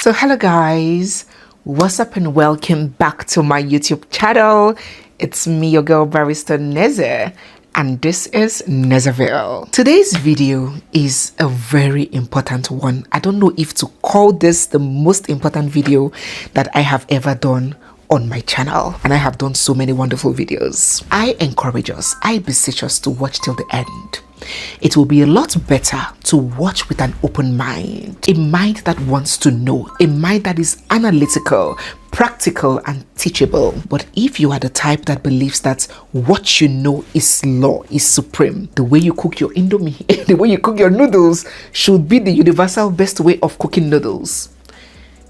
So hello guys, what's up and welcome back to my YouTube channel. It's me, your girl barrister Neze, and this is Nezeville. Today's video is a very important one. I don't know if to call this the most important video that I have ever done on my channel, and I have done so many wonderful videos. I encourage us, I beseech us to watch till the end. It will be a lot better to watch with an open mind, a mind that wants to know, a mind that is analytical, practical and teachable. But if you are the type that believes that what you know is law, is supreme, the way you cook your indomie, the way you cook your noodles should be the universal best way of cooking noodles,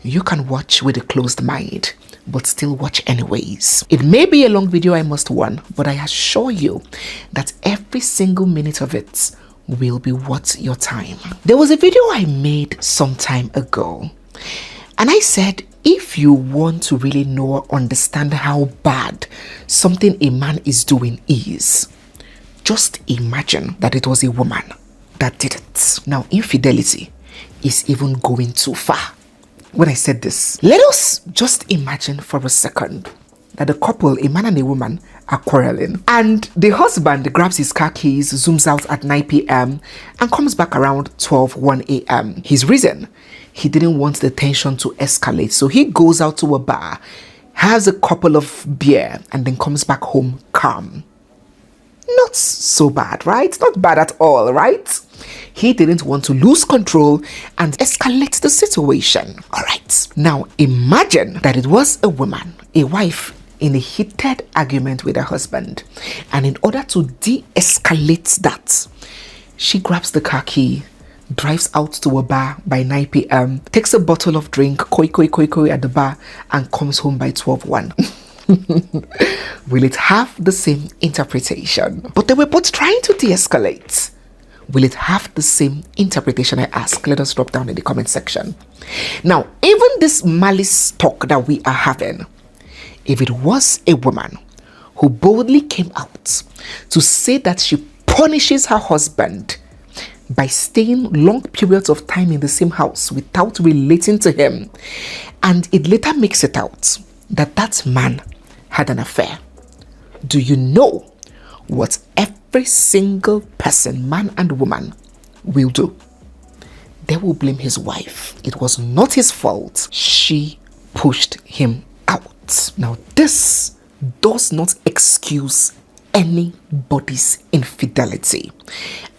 you can watch with a closed mind, but still watch anyways. It may be a long video, I must warn, but I assure you that every single minute of it will be worth your time. There was a video I made some time ago, and I said, if you want to really know or understand how bad something a man is doing is, just imagine that it was a woman that did it. Now, infidelity is even going too far. When I said this, let us just imagine for a second that a couple, a man and a woman, are quarreling, and the husband grabs his car keys, zooms out at 9 p.m. and comes back around 1 a.m. His reason? He didn't want the tension to escalate, so he goes out to a bar, has a couple of beer, and then comes back home calm. Not so bad, right? Not bad at all, right? He didn't want to lose control and escalate the situation. All right. Now, imagine that it was a woman, a wife, in a heated argument with her husband. And in order to de-escalate that, she grabs the car key, drives out to a bar by 9 p.m., takes a bottle of drink, koi at the bar, and comes home by 12:01. Will it have the same interpretation? But they were both trying to de-escalate. Will it have the same interpretation, I ask? Let us drop down in the comment section. Now, even this malice talk that we are having, if it was a woman who boldly came out to say that she punishes her husband by staying long periods of time in the same house without relating to him, and it later makes it out that that man had an affair, do you know what every single person, man and woman, will do? They will blame his wife. It was not his fault. She pushed him out. Now, this does not excuse anybody's infidelity.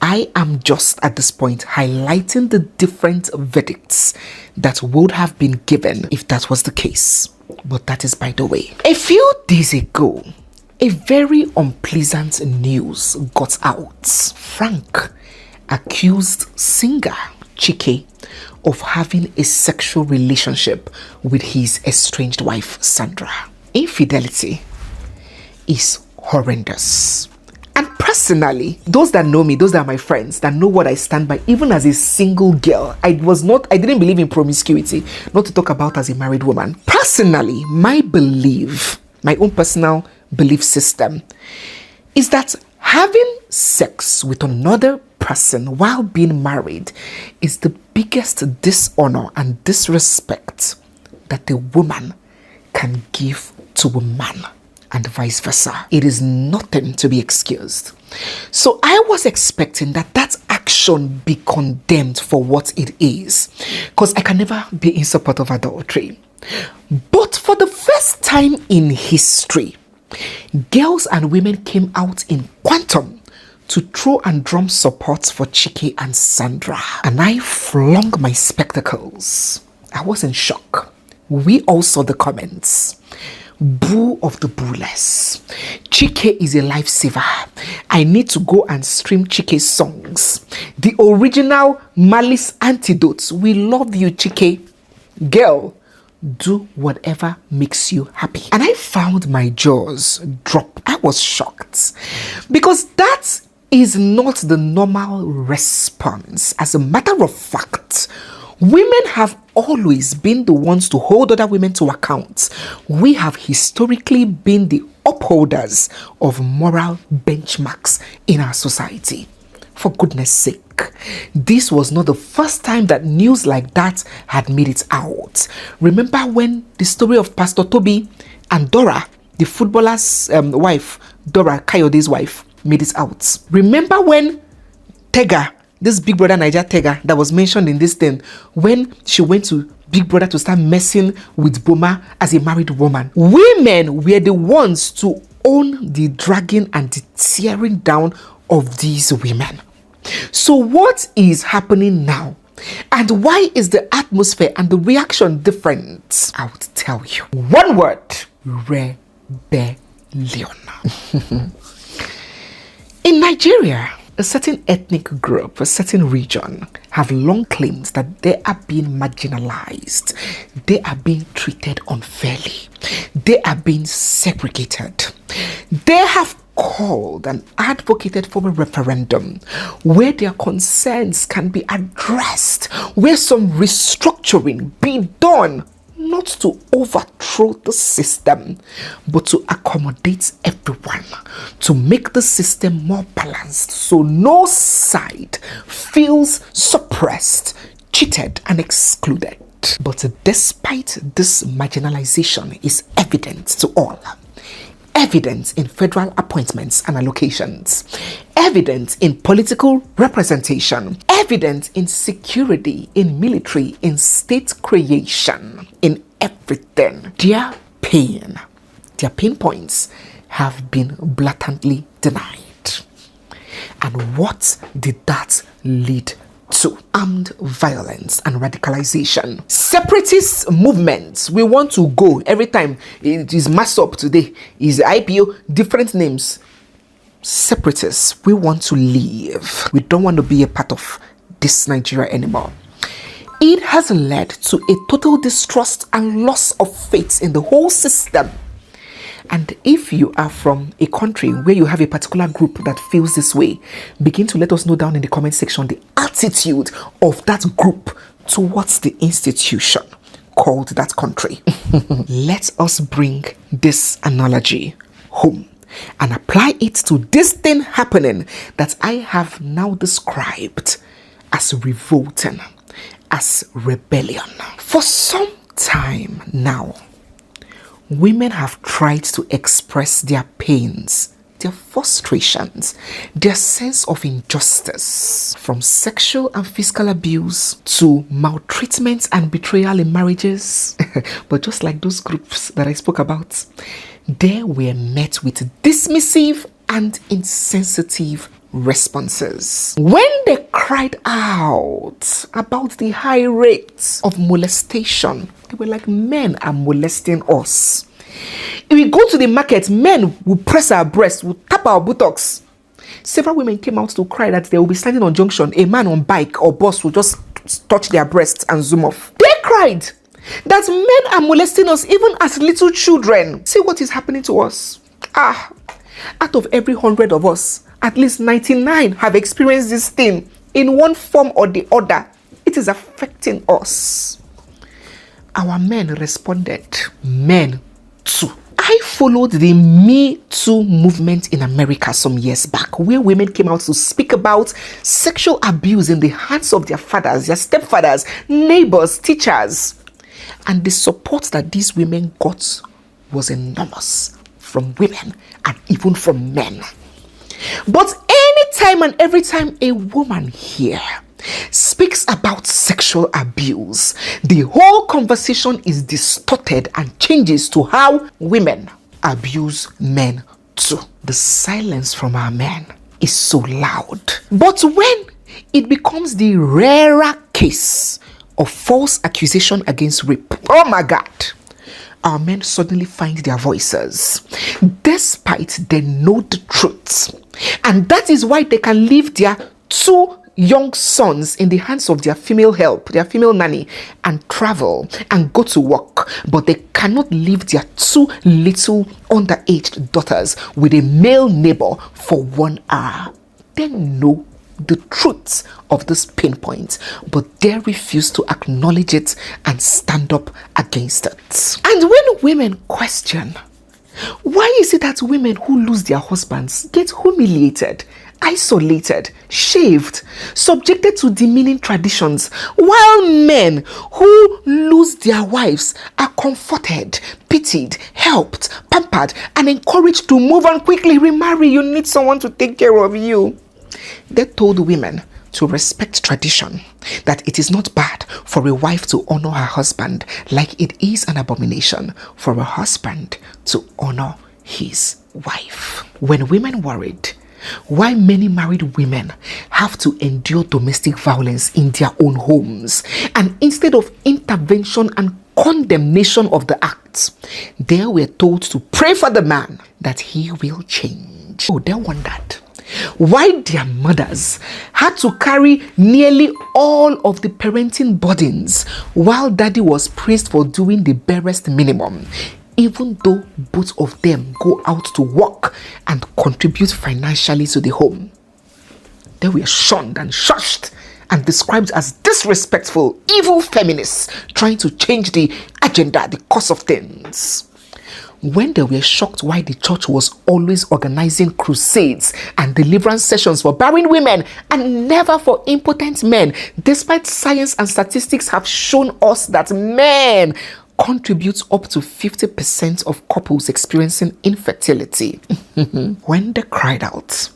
I am just at this point highlighting the different verdicts that would have been given if that was the case. But that is by the way. A few days ago, a very unpleasant news got out. Frank accused singer CHIKE of having a sexual relationship with his estranged wife Sandra. Infidelity is horrendous. And personally, those that know me, those that are my friends, that know what I stand by, even as a single girl, I didn't believe in promiscuity, not to talk about as a married woman. Personally, my belief, my own personal belief system, is that having sex with another person while being married is the biggest dishonor and disrespect that a woman can give to a man, and vice versa. It is nothing to be excused. So I was expecting that action be condemned for what it is, because I can never be in support of adultery. But for the first time in history, girls and women came out in quantum to throw and drum support for CHIKE and Sandra. And I flung my spectacles. I was in shock. We all saw the comments. Boo of the booeless. CHIKE is a lifesaver. I need to go and stream CHIKE's songs. The original malice antidotes. We love you, CHIKE. Girl, do whatever makes you happy. And I found my jaws drop. I was shocked, because that is not the normal response. As a matter of fact, women have always been the ones to hold other women to account. We have historically been the upholders of moral benchmarks in our society. For goodness sake. This was not the first time that news like that had made it out. Remember when the story of Pastor Toby and Dora, the footballer's wife, Dora Kayode's wife, made it out. Remember when Tega, this Big Brother Niger Tega that was mentioned in this thing, when she went to Big Brother to start messing with Boma as a married woman. Women were the ones to own the dragging and the tearing down of these women. So what is happening now? And why is the atmosphere and the reaction different? I would tell you. One word: rebellion. In Nigeria, a certain ethnic group, a certain region, have long claimed that they are being marginalized. They are being treated unfairly. They are being segregated. They have called and advocated for a referendum where their concerns can be addressed, where some restructuring be done, not to overthrow the system, but to accommodate everyone, to make the system more balanced so no side feels suppressed, cheated, and excluded. But despite this marginalization is evident to all, evidence in federal appointments and allocations, evidence in political representation, evidence in security, in military, in state creation, in everything. Their pain points have been blatantly denied. And what did that lead to? Armed violence and radicalization. Separatist movements. We want to go. Every time it is mass up today, is IPO, different names. Separatists. We want to leave. We don't want to be a part of this Nigeria anymore. It has led to a total distrust and loss of faith in the whole system. And if you are from a country where you have a particular group that feels this way, begin to let us know down in the comment section the attitude of that group towards the institution called that country. Let us bring this analogy home and apply it to this thing happening that I have now described as revolting, as rebellion. For some time now, women have tried to express their pains, their frustrations, their sense of injustice, from sexual and physical abuse to maltreatment and betrayal in marriages. But just like those groups that I spoke about, they were met with dismissive and insensitive responses. When they cried out about the high rates of molestation, they were like, men are molesting us. If we go to the market, men will press our breasts, will tap our buttocks. Several women came out to cry that they will be standing on junction. A man on bike or bus will just touch their breasts and zoom off. They cried that men are molesting us even as little children. See what is happening to us. Out of every 100 of us, at least 99 have experienced this thing in one form or the other. It is affecting us. Our men responded. Men too. I followed the Me Too movement in America some years back, where women came out to speak about sexual abuse in the hands of their fathers, their stepfathers, neighbors, teachers. And the support that these women got was enormous from women and even from men. But anytime and every time a woman here speaks about sexual abuse, the whole conversation is distorted and changes to how women abuse men too. The silence from our men is so loud. But when it becomes the rarer case of false accusation against rape, oh my God, our men suddenly find their voices, despite they know the truth. And that is why they can leave their 2 young sons in the hands of their female help, their female nanny, and travel and go to work. But they cannot leave their 2 little underaged daughters with a male neighbor for 1 hour. They know the truth of this pain point, but they refuse to acknowledge it and stand up against it. And when women question, why is it that women who lose their husbands get humiliated isolated, shaved, subjected to demeaning traditions, while men who lose their wives are comforted, pitied, helped, pampered, and encouraged to move on quickly, remarry. You need someone to take care of you. They told women to respect tradition, that it is not bad for a wife to honor her husband, like it is an abomination for a husband to honor his wife. When women worried why many married women have to endure domestic violence in their own homes, and instead of intervention and condemnation of the acts, they were told to pray for the man that he will change. Oh, they wondered why their mothers had to carry nearly all of the parenting burdens while daddy was praised for doing the barest minimum, even though both of them go out to work and contribute financially to the home. They were shunned and shushed and described as disrespectful, evil feminists trying to change the agenda, the course of things. When they were shocked why the church was always organizing crusades and deliverance sessions for barren women and never for impotent men, despite science and statistics have shown us that men contribute up to 50% of couples experiencing infertility. When they cried out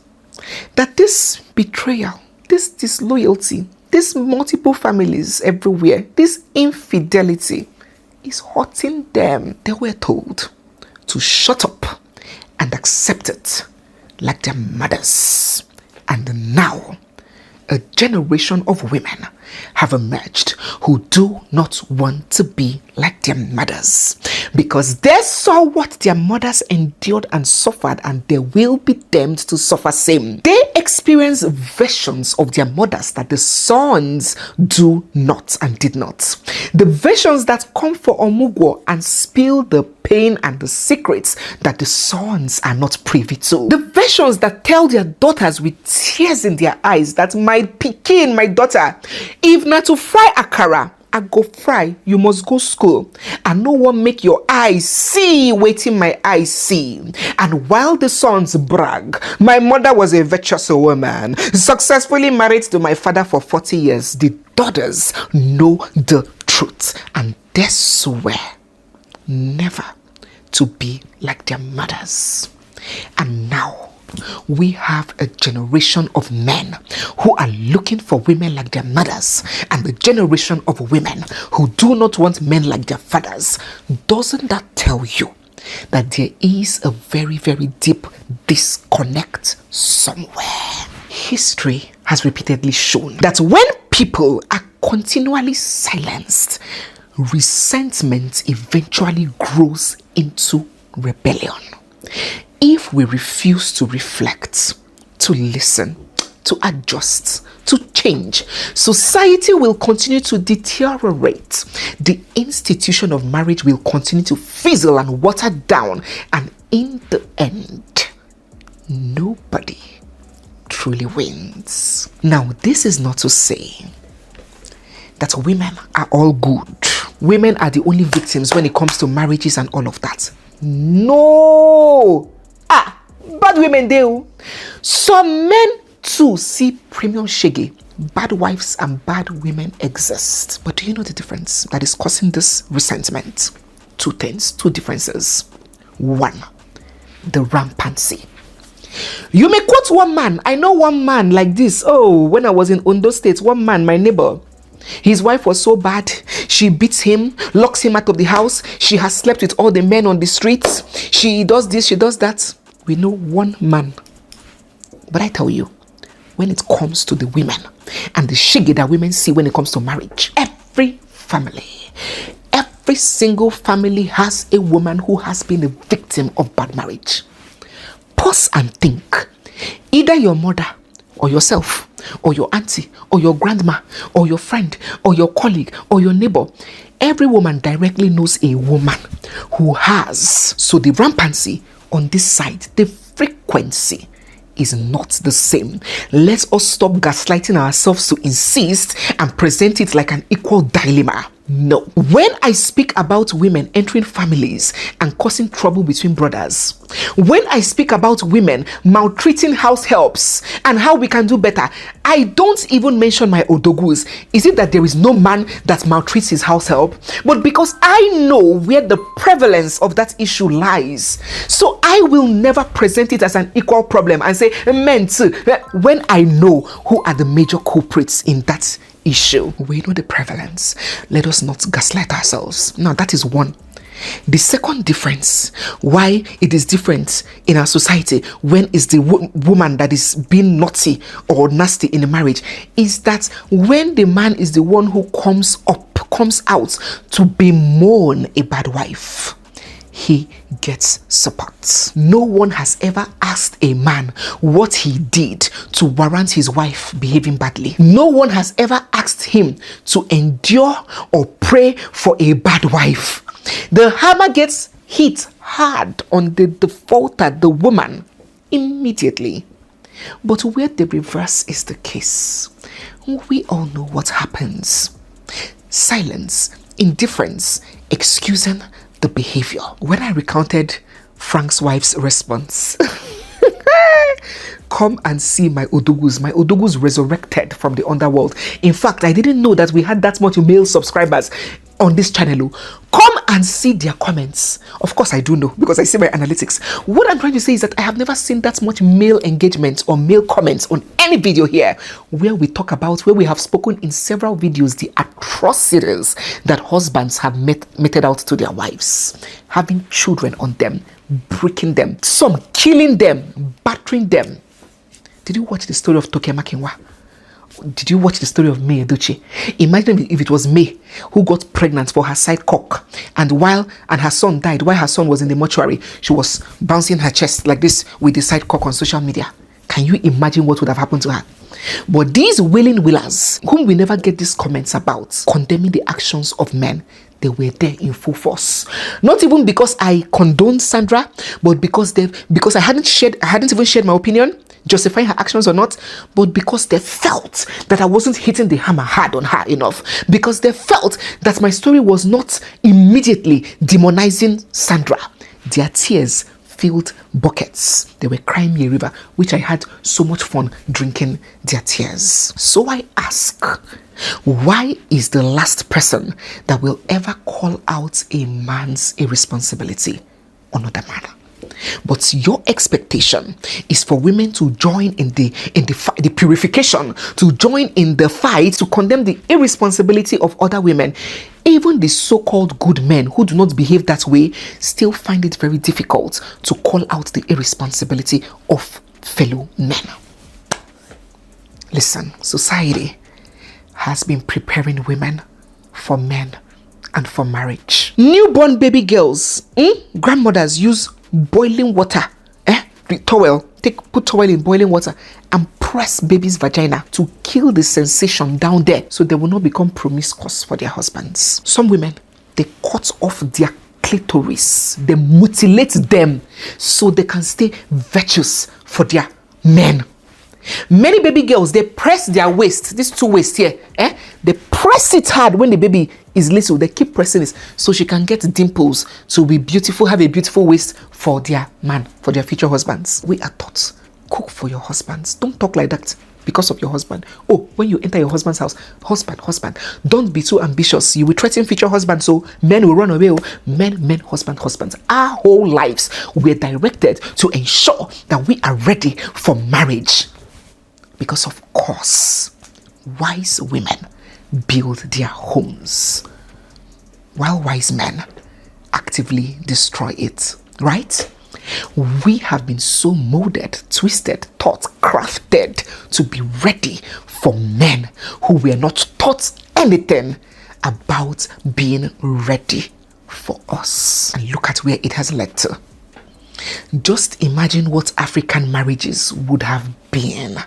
that this betrayal, this disloyalty, these multiple families everywhere, this infidelity is hurting them, they were told to shut up and accept it like their mothers. And now a generation of women have emerged who do not want to be like their mothers, because they saw what their mothers endured and suffered, and they will be damned to suffer same. They experience versions of their mothers that the sons do not and did not. The versions that come for omugwo and spill the pain and the secrets that the sons are not privy to. The versions that tell their daughters with tears in their eyes that my pikin, my daughter, if not to fry akara, I go fry, you must go school. And no one make your eyes see waiting my eyes see. And while the sons brag, my mother was a virtuous woman, successfully married to my father for 40 years, the daughters know the truth and they swear never to be like their mothers. And now we have a generation of men who are looking for women like their mothers, and a generation of women who do not want men like their fathers. Doesn't that tell you that there is a very, very deep disconnect somewhere? History has repeatedly shown that when people are continually silenced, resentment eventually grows into rebellion. If we refuse to reflect, to listen, to adjust, to change, society will continue to deteriorate. The institution of marriage will continue to fizzle and water down. And in the end, nobody truly wins. Now, this is not to say that women are all good. Women are the only victims when it comes to marriages and all of that. No! Bad women do. Some men too see premium shaggy. Bad wives and bad women exist. But do you know the difference that is causing this resentment? Two things, two differences. One, the rampancy. You may quote one man. I know one man like this. Oh, when I was in Ondo State, one man, my neighbor, his wife was so bad, she beats him, locks him out of the house. She has slept with all the men on the streets. She does this, she does that. We know one man. But I tell you, when it comes to the women and the shiggy that women see when it comes to marriage, every single family has a woman who has been a victim of bad marriage. Pause and think. Either your mother or yourself or your auntie or your grandma or your friend or your colleague or your neighbor, every woman directly knows a woman who has. So the rampancy on this side, the frequency is not the same. Let us stop gaslighting ourselves to insist and present it like an equal dilemma. No. When I speak about women entering families and causing trouble between brothers, when I speak about women maltreating house helps and how we can do better, I don't even mention my odogus. Is it that there is no man that maltreats his house help? But because I know where the prevalence of that issue lies, so I will never present it as an equal problem and say men too, when I know who are the major culprits in that issue. We know the prevalence. Let us not gaslight ourselves. Now, that is one. The second difference, why it is different in our society when it's the woman that is being naughty or nasty in a marriage, is that when the man is the one who comes out to bemoan a bad wife, he gets support. No one has ever asked a man what he did to warrant his wife behaving badly. No one has ever asked him to endure or pray for a bad wife. The hammer gets hit hard on the defaulter, the woman, immediately. But where the reverse is the case, we all know what happens. Silence, indifference, excusing the behavior. When I recounted Frank's wife's response, come and see my odogus resurrected from the underworld. In fact, I didn't know that we had that much male subscribers on this channel. Come and see their comments. Of course I do know, because I see my analytics. What I'm trying to say is that I have never seen that much male engagement or male comments on any video here where we talk about, where we have spoken in several videos, the atrocities that husbands have meted out to their wives, having children on them, breaking them, some killing them, battering them. Did you watch the story of Toke Makinwa? Did you watch the story of May Edochie? Imagine if it was May who got pregnant for her side cock, and her son died while her son was in the mortuary. She was bouncing her chest like this with the side cock on social media. Can you imagine what would have happened to her? But these willing willers, whom we never get these comments about, condemning the actions of men, they were there in full force. Not even because I condone Sandra, but because I hadn't even shared my opinion, justifying her actions or not, but because they felt that I wasn't hitting the hammer hard on her enough, because they felt that my story was not immediately demonizing Sandra. Their tears filled buckets. They were crying me a river, which I had so much fun drinking their tears. So I ask, why is the last person that will ever call out a man's irresponsibility another man? But your expectation is for women to join in the purification, to join in the fight to condemn the irresponsibility of other women. Even the so-called good men who do not behave that way still find it very difficult to call out the irresponsibility of fellow men. Listen, society has been preparing women for men and for marriage. Newborn baby girls, grandmothers use boiling water, put towel in boiling water and press baby's vagina to kill the sensation down there so they will not become promiscuous for their husbands. Some women, they cut off their clitoris, they mutilate them so they can stay virtuous for their men. Many baby girls, they press their waist, these two waists here, they press it hard when the baby is little. They keep pressing it so she can get dimples to be beautiful, have a beautiful waist for their man, for their future husbands. We are taught, cook for your husbands. Don't talk like that because of your husband. Oh, when you enter your husband's house, husband, don't be too ambitious. You will threaten future husbands, so men will run away. Men, husbands. Our whole lives we're directed to ensure that we are ready for marriage. Because of course, wise women build their homes, while wise men actively destroy it, right? We have been so molded, twisted, taught, crafted to be ready for men who were not taught anything about being ready for us. And look at where it has led to. Just imagine what African marriages would have been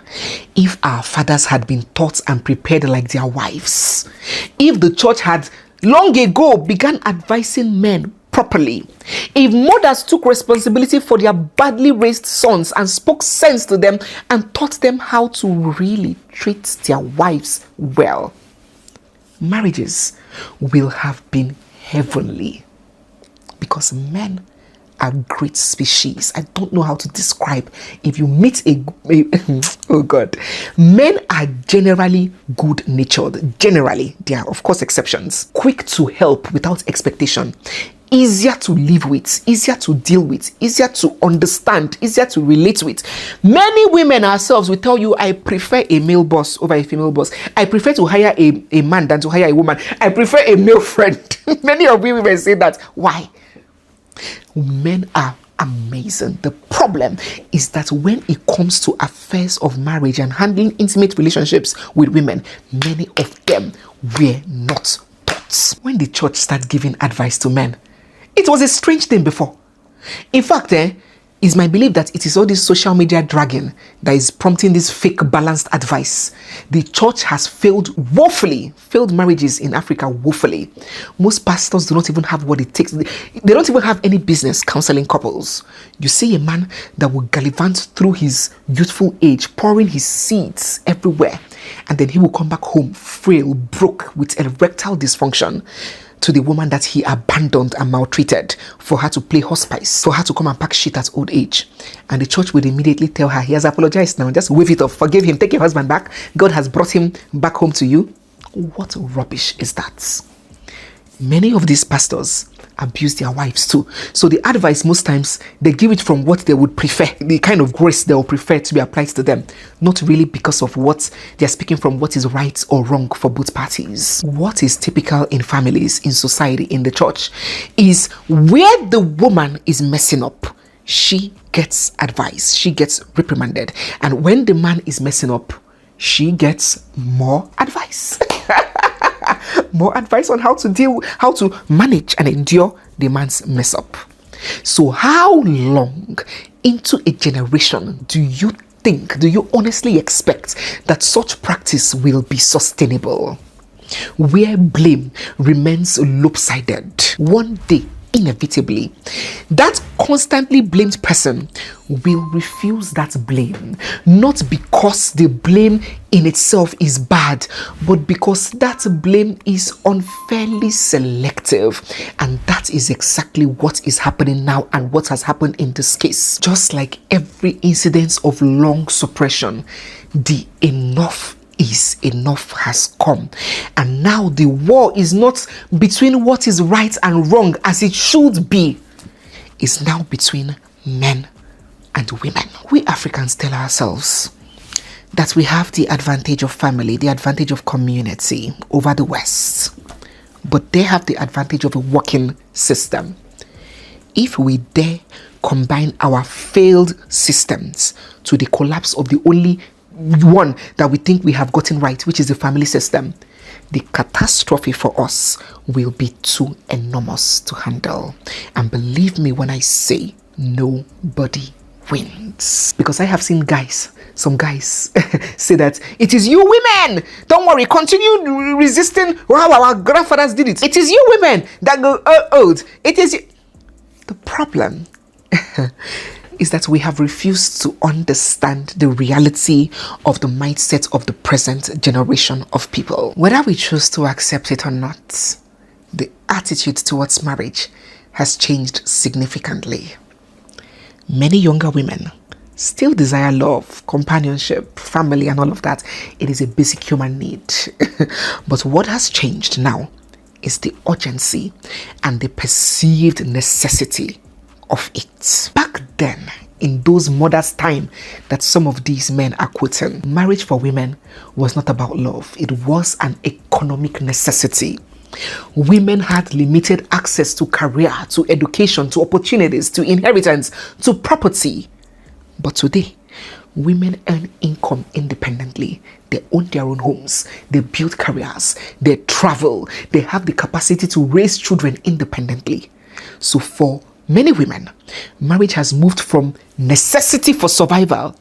if our fathers had been taught and prepared like their wives. If the church had long ago began advising men properly. If mothers took responsibility for their badly raised sons and spoke sense to them and taught them how to really treat their wives well. marriages will have been heavenly, because men are great species. I don't know how to describe. If you meet oh God, men are generally good natured. Generally, there are of course exceptions. Quick to help without expectation. Easier to live with, easier to deal with, easier to understand, easier to relate with. Many women ourselves will tell you, I prefer a male boss over a female boss. I prefer to hire a man than to hire a woman. I prefer a male friend. Many of you women say that. Why? Men are amazing. The problem is that when it comes to affairs of marriage and handling intimate relationships with women, many of them were not taught. When the church started giving advice to men, it was a strange thing before. In fact, it's my belief that it is all this social media dragging that is prompting this fake balanced advice. The church has failed woefully, failed marriages in Africa woefully. Most pastors do not even have what it takes. They don't even have any business counseling couples. You see a man that will gallivant through his youthful age, pouring his seeds everywhere, and then he will come back home frail, broke, with erectile dysfunction, to the woman that he abandoned and maltreated, for her to play hospice, for her to come and pack shit at old age. And the church would immediately tell her, he has apologized now, just wave it off, forgive him, take your husband back, God has brought him back home to you. What rubbish is that? Many of these pastors abuse their wives too. So the advice, most times they give it from what they would prefer, the kind of grace they will prefer to be applied to them, not really because of what they're speaking from, what is right or wrong for both parties. What is typical in families, in society, in the church, is where the woman is messing up, she gets advice, she gets reprimanded, and when the man is messing up, she gets more advice. More advice on how to manage and endure the man's mess up. So how long into a generation do you honestly expect that such practice will be sustainable? Where blame remains lopsided, one day, inevitably, that constantly blamed person will refuse that blame, not because the blame in itself is bad, but because that blame is unfairly selective. And that is exactly what is happening now and what has happened in this case. Just like every incident of long suppression, the enough is enough has come, and now the war is not between what is right and wrong as it should be. It's now between men and women. We Africans tell ourselves that we have the advantage of family, the advantage of community over the West, but they have the advantage of a working system. If we dare combine our failed systems to the collapse of the only one that we think we have gotten right, which is the family system, the catastrophe for us will be too enormous to handle. And believe me when I say nobody wins. Because I have seen some guys say that it is you women, don't worry, continue resisting how our grandfathers did it. It is you women that go old. It is you. The problem is that we have refused to understand the reality of the mindset of the present generation of people. Whether we choose to accept it or not, the attitude towards marriage has changed significantly. Many younger women still desire love, companionship, family, and all of that. It is a basic human need. But what has changed now is the urgency and the perceived necessity of it. Back then, in those mothers' time that some of these men are quoting, marriage for women was not about love. It was an economic necessity. Women had limited access to career, to education, to opportunities, to inheritance, to property. But today, women earn income independently. They own their own homes. They build careers. They travel. They have the capacity to raise children independently. So for many women, marriage has moved from necessity for survival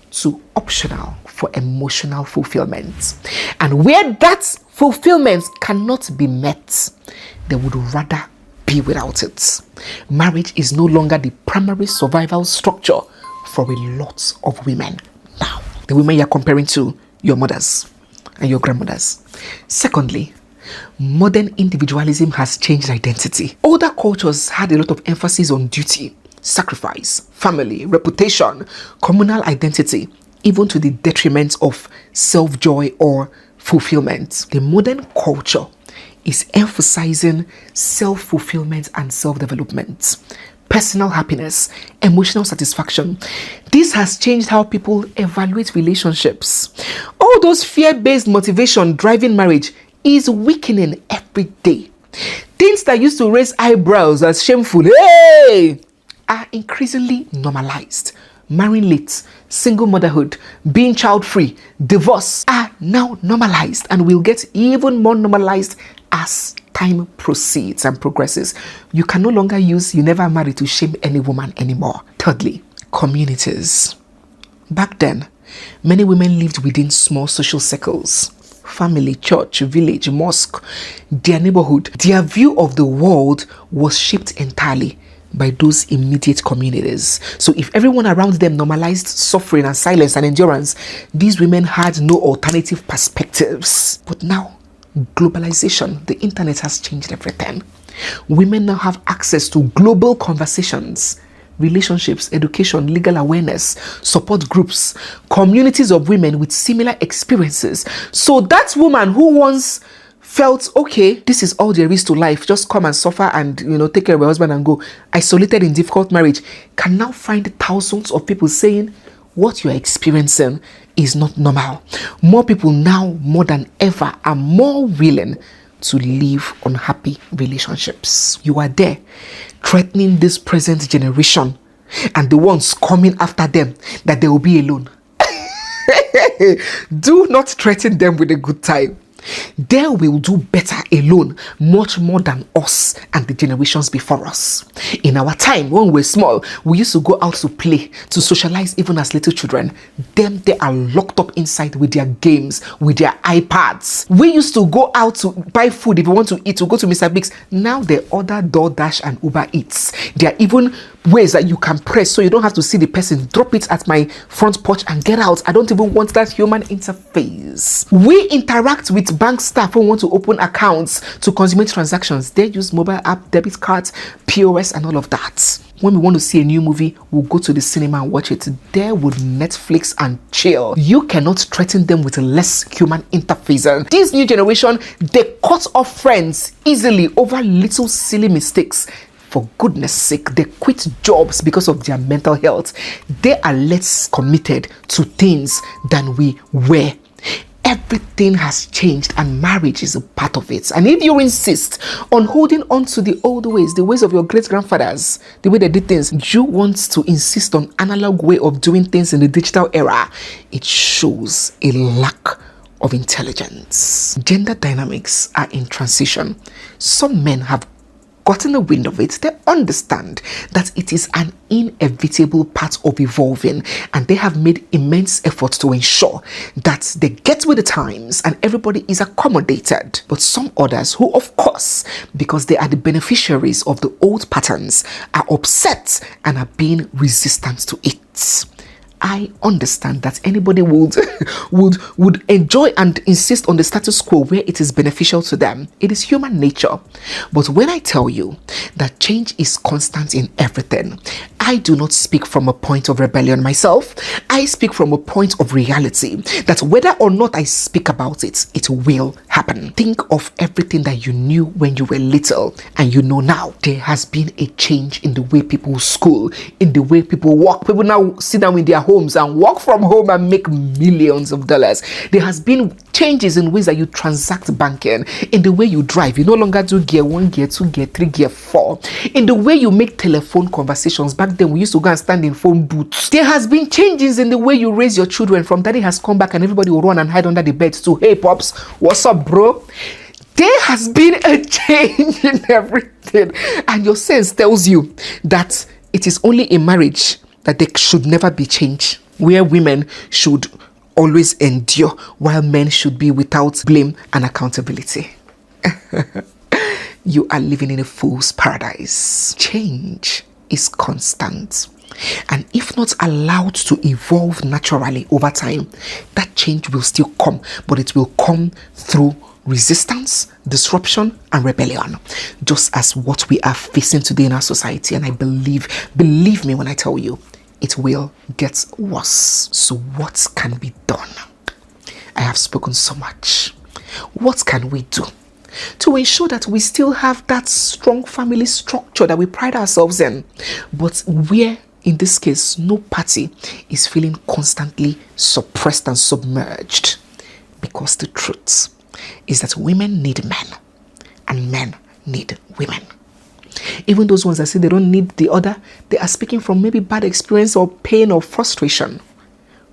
to optional for emotional fulfillment. And where that fulfillment cannot be met, they would rather be without it. Marriage is no longer the primary survival structure for a lot of women now. The women you're comparing to, your mothers, and your grandmothers. Secondly, modern individualism has changed identity. Older cultures had a lot of emphasis on duty, sacrifice, family, reputation, communal identity, even to the detriment of self-joy or fulfillment. The modern culture is emphasizing self-fulfillment and self-development, personal happiness, emotional satisfaction. This has changed how people evaluate relationships. All those fear-based motivation driving marriage is weakening every day. Things that used to raise eyebrows as shameful, are increasingly normalized. Marrying late, single motherhood, being child-free, divorce are now normalized and will get even more normalized as time proceeds and progresses. You can no longer use "you never married" to shame any woman anymore. Thirdly, communities. Back then, many women lived within small social circles. Family, church, village, mosque, their neighborhood. Their view of the world was shaped entirely by those immediate communities. So if everyone around them normalized suffering and silence and endurance, these women had no alternative perspectives. But now, globalization, the internet has changed everything. Women now have access to global conversations, relationships, education, legal awareness, support groups, communities of women with similar experiences. So that woman who once felt, okay, this is all there is to life, just come and suffer and, take care of your husband and go, isolated in difficult marriage, can now find thousands of people saying what you're experiencing is not normal. More people now, more than ever, are more willing to live unhappy relationships. You are there threatening this present generation and the ones coming after them that they will be alone. Do not threaten them with a good time. They will do better alone, much more than us and the generations before us. In our time, when we were small, we used to go out to play, to socialize even as little children. Them, they are locked up inside with their games, with their iPads. We used to go out to buy food if we want to eat, to go to Mr. Biggs. Now they order DoorDash and Uber Eats. There are even ways that you can press so you don't have to see the person. Drop it at my front porch and get out. I don't even want that human interface. We interact with bank staff who want to open accounts to consummate transactions. They use mobile app, debit cards, POS and all of that. When we want to see a new movie, we'll go to the cinema and watch it. There would Netflix and chill. You cannot threaten them with a less human interface. This new generation, they cut off friends easily over little silly mistakes. For goodness sake, they quit jobs because of their mental health. They are less committed to things than we were. Everything has changed and marriage is a part of it. And if you insist on holding on to the old ways, the ways of your great-grandfathers, the way they did things, you want to insist on analog way of doing things in the digital era, it shows a lack of intelligence. Gender dynamics are in transition. Some men have gotten a wind of it. They understand that it is an inevitable part of evolving, and they have made immense efforts to ensure that they get with the times and everybody is accommodated. But some others who, of course, because they are the beneficiaries of the old patterns, are upset and are being resistant to it. I understand that anybody would enjoy and insist on the status quo where it is beneficial to them. It is human nature. But when I tell you that change is constant in everything, I do not speak from a point of rebellion myself. I speak from a point of reality, that whether or not I speak about it, it will happen. Think of everything that you knew when you were little and you know now. There has been a change in the way people school, in the way people work. People now sit down in their homes and work from home and make millions of dollars. There has been changes in ways that you transact banking, in the way you drive. You no longer do gear 1, gear 2, gear 3, gear 4. In the way you make telephone conversations. Back then we used to go and stand in phone booths. There has been changes in the way you raise your children. From daddy has come back and everybody will run and hide under the bed to, hey pops, what's up bro? There has been a change in everything, and your sense tells you that it is only in marriage that there should never be change, where women should always endure while men should be without blame and accountability. You are living in a fool's paradise. Change is constant. And if not allowed to evolve naturally over time, that change will still come, but it will come through resistance, disruption, and rebellion, just as what we are facing today in our society. And I believe me when I tell you, it will get worse. So what can be done? I have spoken so much. What can we do to ensure that we still have that strong family structure that we pride ourselves in, but where, in this case, no party is feeling constantly suppressed and submerged? Because the truth is that women need men and men need women. Even those ones that say they don't need the other, they are speaking from maybe bad experience or pain or frustration.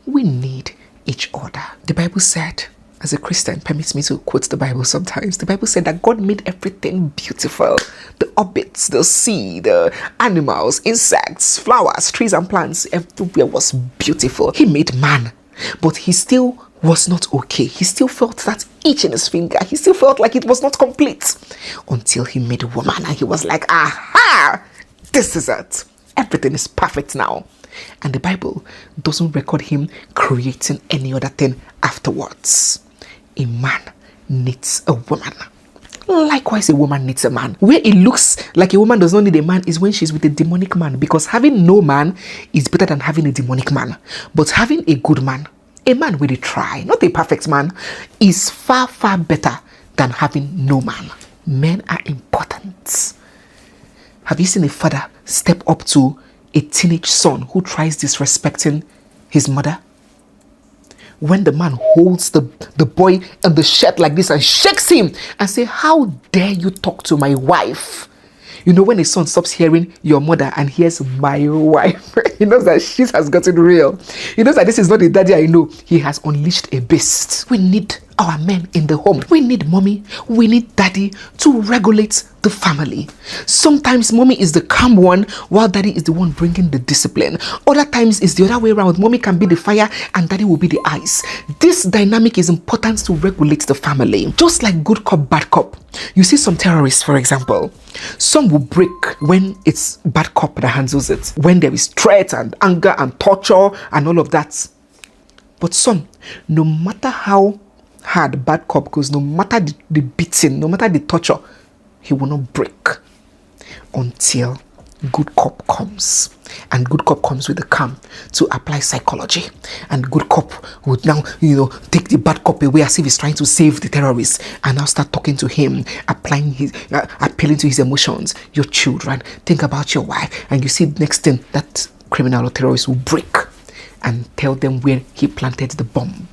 We need each other. The Bible said, as a Christian, permits me to quote the Bible sometimes. The Bible said that God made everything beautiful. The orbits, the sea, the animals, insects, flowers, trees and plants, everywhere was beautiful. He made man, but he still was not okay. He still felt that itch in his finger. He still felt like it was not complete until he made woman and he was like, aha, this is it. Everything is perfect now. And the Bible doesn't record him creating any other thing afterwards. A man needs a woman. Likewise, a woman needs a man. Where it looks like a woman does not need a man is when she's with a demonic man, because having no man is better than having a demonic man. But having a good man, a man with a try, not a perfect man, is far, far better than having no man. Men are important. Have you seen a father step up to a teenage son who tries disrespecting his mother? When the man holds the boy in the shirt like this and shakes him and say, how dare you talk to my wife? You know, when a son stops hearing your mother and hears my wife, he knows that shit has gotten real. He knows that this is not the daddy I know. He has unleashed a beast. We need our men in the home. We need mommy. We need daddy to regulate the family. Sometimes mommy is the calm one while daddy is the one bringing the discipline. Other times it's the other way around. Mommy can be the fire and daddy will be the ice. This dynamic is important to regulate the family. Just like good cop, bad cop. You see some terrorists, for example. Some will break when it's bad cop that handles it. When there is threat and anger and torture and all of that. But some, no matter how hard bad cop goes, no matter the beating, no matter the torture, he will not break until good cop comes. And good cop comes with the calm to apply psychology. And good cop would now, take the bad cop away as if he's trying to save the terrorist, and now start talking to him, appealing to his emotions. Your children, think about your wife, and you see the next thing, that criminal or terrorist will break and tell them where he planted the bomb.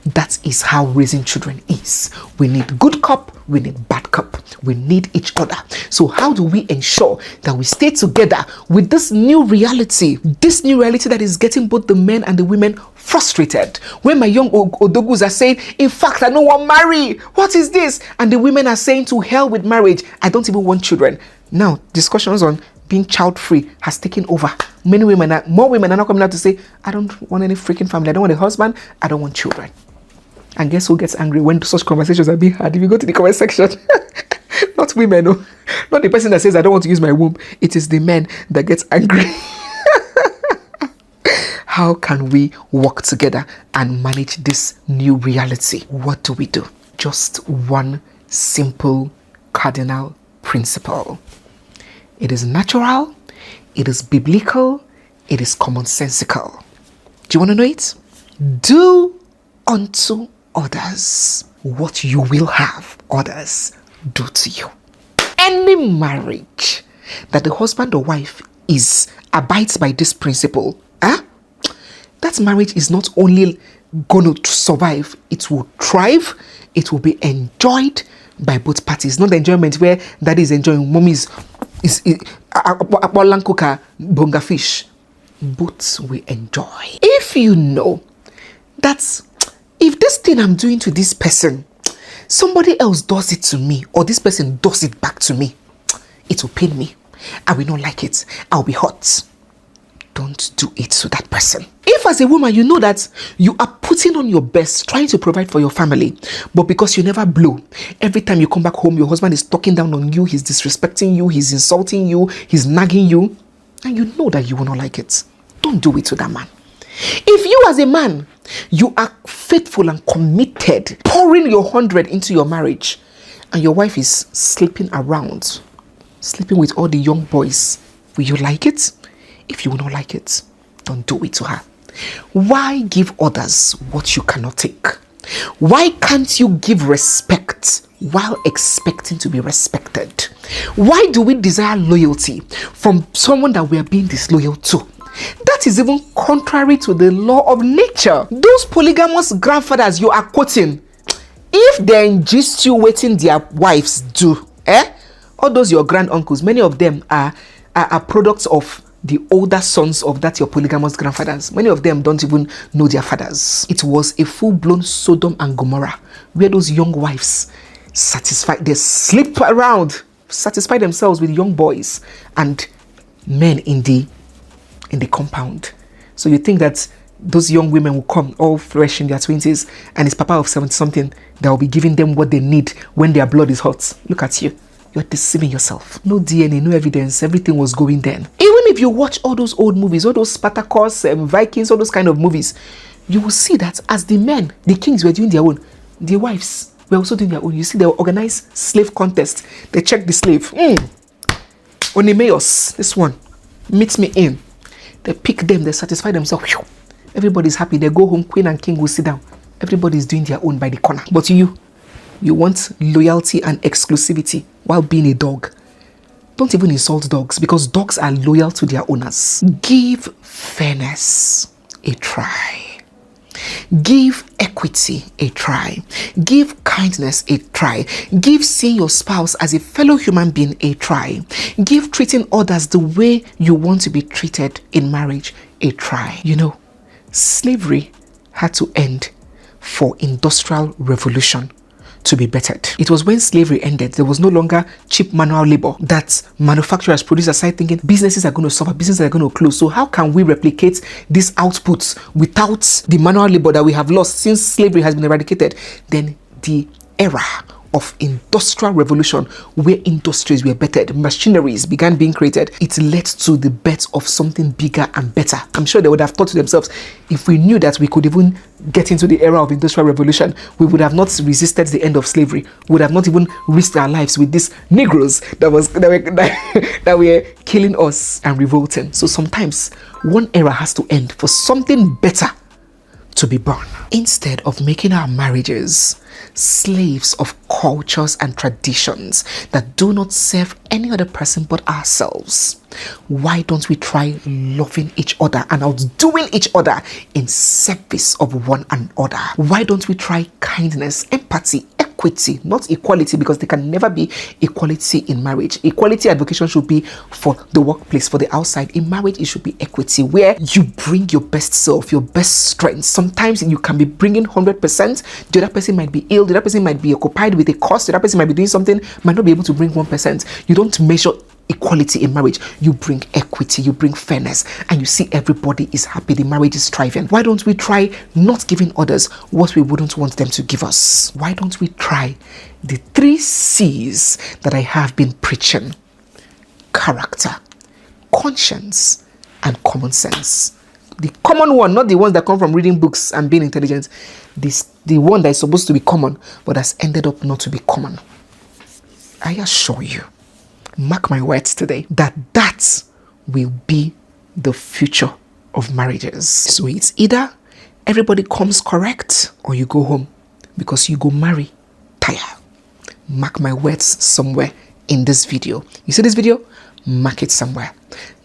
That is how raising children is. We need good cop, we need bad cop. We need each other. So how do we ensure that we stay together with this new reality that is getting both the men and the women frustrated? When my young odogus are saying, in fact, I don't want to marry. What is this? And the women are saying, to hell with marriage. I don't even want children. Now, discussions on being child-free has taken over. More women are now coming out to say, I don't want any freaking family. I don't want a husband. I don't want children. And guess who gets angry when such conversations are being had? If you go to the comment section, not women, no. Not the person that says, I don't want to use my womb. It is the men that gets angry. How can we work together and manage this new reality? What do we do? Just one simple cardinal principle. It is natural, it is biblical, it is commonsensical. Do you want to know it? Do unto others what you will have others do to you. Any marriage that the husband or wife abides by this principle, that marriage is not only going to survive, it will thrive, it will be enjoyed by both parties. Not the enjoyment where daddy is enjoying, mommy is bonga fish. Both we enjoy. If you know that if this thing I'm doing to this person, somebody else does it to me, or this person does it back to me, it will pain me. I will not like it. I'll be hurt. Don't do it to that person. If as a woman you know that you are putting on your best, trying to provide for your family, but because you never blow, every time you come back home, your husband is talking down on you, he's disrespecting you, he's insulting you, he's nagging you, and you know that you will not like it. don't do it to that man. If you as a man, you are faithful and committed, pouring your 100 into your marriage, and your wife is sleeping around, sleeping with all the young boys, will you like it? If you will not like it, don't do it to her. Why give others what you cannot take? Why can't you give respect while expecting to be respected? Why do we desire loyalty from someone that we are being disloyal to? That is even contrary to the law of nature. Those polygamous grandfathers you are quoting, if they ingest you waiting their wives do, all those your grand uncles, many of them are products of the older sons of that your polygamous grandfathers. Many of them don't even know their fathers. It was a full-blown Sodom and Gomorrah where those young wives they sleep around, satisfy themselves with young boys and men in the compound. So you think that those young women will come all fresh in their 20s and it's papa of 70 something that will be giving them what they need when their blood is hot? Look at you. You're deceiving yourself. No DNA, no evidence. Everything was going then. Even if you watch all those old movies, all those Spartacus, Vikings, all those kind of movies, you will see that as the men, the kings were doing their own, the wives were also doing their own. You see, they will organize slave contest. They check the slave. Onimeus, this one, meet me in. They pick them, they satisfy themselves. Everybody's happy. They go home, queen and king will sit down. Everybody's doing their own by the corner. But you want loyalty and exclusivity while being a dog. Don't even insult dogs because dogs are loyal to their owners. Give fairness a try. Give equity a try. Give kindness a try. Give seeing your spouse as a fellow human being a try. Give treating others the way you want to be treated in marriage a try. You know, slavery had to end for industrial revolution to be bettered. It was when slavery ended, there was no longer cheap manual labor that manufacturers, producers started thinking businesses are going to suffer, businesses are going to close. So how can we replicate these outputs without the manual labor that we have lost since slavery has been eradicated? Then the era of industrial revolution, where industries were bettered, machineries began being created, it led to the birth of something bigger and better. I'm sure they would have thought to themselves, if we knew that we could even get into the era of industrial revolution, we would have not resisted the end of slavery. We would have not even risked our lives with these Negroes that were killing us and revolting. So sometimes one era has to end for something better to be born. Instead of making our marriages slaves of cultures and traditions that do not serve any other person but ourselves, why don't we try loving each other and outdoing each other in service of one another? Why don't we try kindness, empathy, equity, not equality, because there can never be equality in marriage. Equality advocation should be for the workplace, for the outside. In marriage, it should be equity, where you bring your best self, your best strength. Sometimes you can be bringing 100%. The other person might be ill. The other person might be occupied with a cause. The other person might be doing something, might not be able to bring 1%. You don't measure equality in marriage. You bring equity, you bring fairness, and you see everybody is happy, the marriage is thriving. Why don't we try not giving others what we wouldn't want them to give us? Why don't we try the 3 C's that I have been preaching? Character, conscience, and common sense. The common one, not the ones that come from reading books and being intelligent. The one that is supposed to be common but has ended up not to be common. I assure you, mark my words today, that will be the future of marriages. So it's either everybody comes correct or you go home because you go marry tired. Mark my words somewhere in this video. You see this video? Mark it somewhere.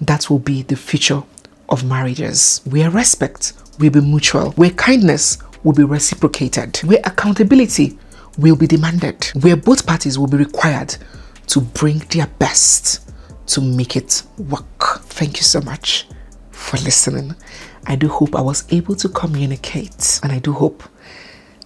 That will be the future of marriages, where respect will be mutual, where kindness will be reciprocated, where accountability will be demanded, where both parties will be required to bring their best to make it work. Thank you so much for listening. I do hope I was able to communicate, and I do hope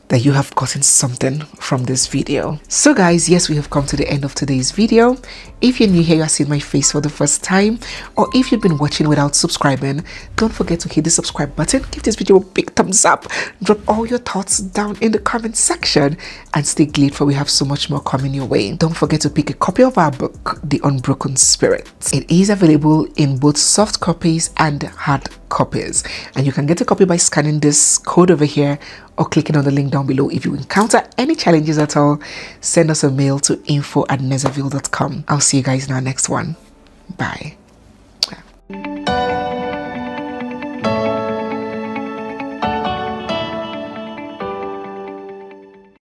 that you have gotten something from this video. So guys, yes, we have come to the end of today's video. If you're new here, you are seeing my face for the first time, or if you've been watching without subscribing, don't forget to hit the subscribe button, give this video a big thumbs up, drop all your thoughts down in the comment section, and stay glued for we have so much more coming your way. Don't forget to pick a copy of our book, The Unbroken Spirit. It is available in both soft copies and hard copies, and you can get a copy by scanning this code over here or clicking on the link down below. If you encounter any challenges at all, send us a mail to info@nezeville.com. I'll see you guys in our next one. Bye.